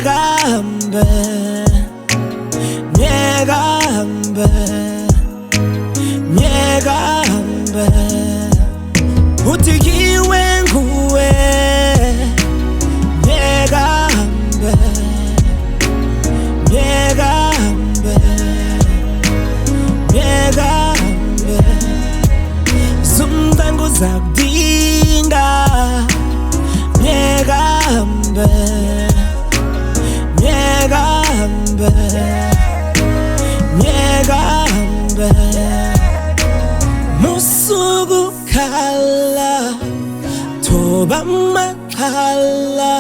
ahambe, myek ahambe, myek ahambe. Uthi kiwe nguwe, myek ahambe, myek ahambe, myek ahambe. Sometimes uzakudinga, myek ahambe, myek ahambe, myek ahambe. Musuku khala thoba makhala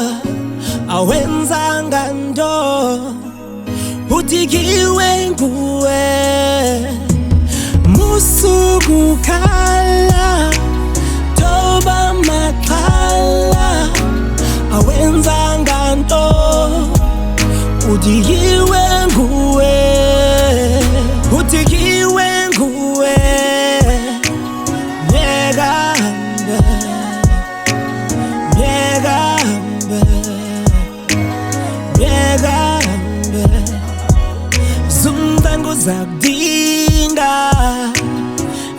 awenzanga nto uthi kiwe nguwe. Musuku khala thoba makhala awenzanga nto uthi kiwe nguwe. Uthi kiwe nguwe, myek ahambe, myek ahambe, myek ahambe. Sometimes uzakudinga,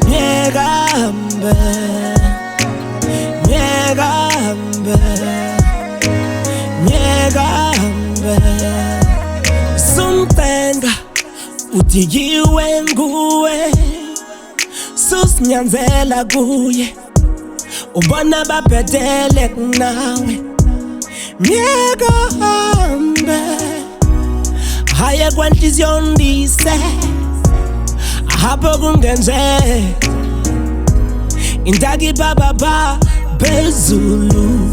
myek ahambe, myek ahambe, myek ahambe. Sometimes uthi kiwe nguwe, susinyanzela kuye ubona baphetele kunawe. Myek ahambe haye kwenhliziyo ndise apho kungenje indaki bababa bezulu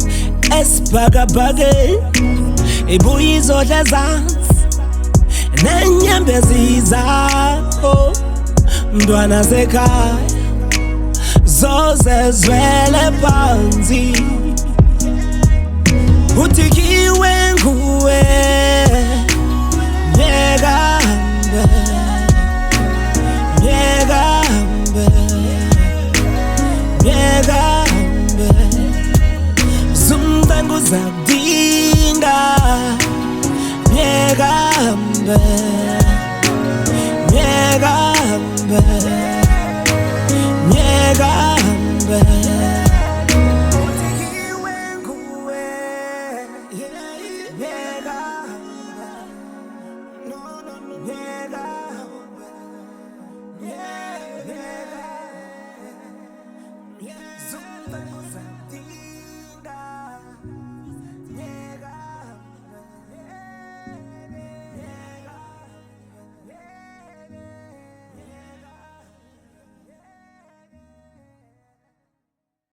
esibhakabhake ibuye izodla ezansi nenyembezi zakho mntwana sekhaya zoze zwele phansi. Uthi kiwe nguwe, myek ahambe, myek ahambe, myek ahambe. Sometimes uzakudinga, myek ahambe, myek ahambe, myek ahambe.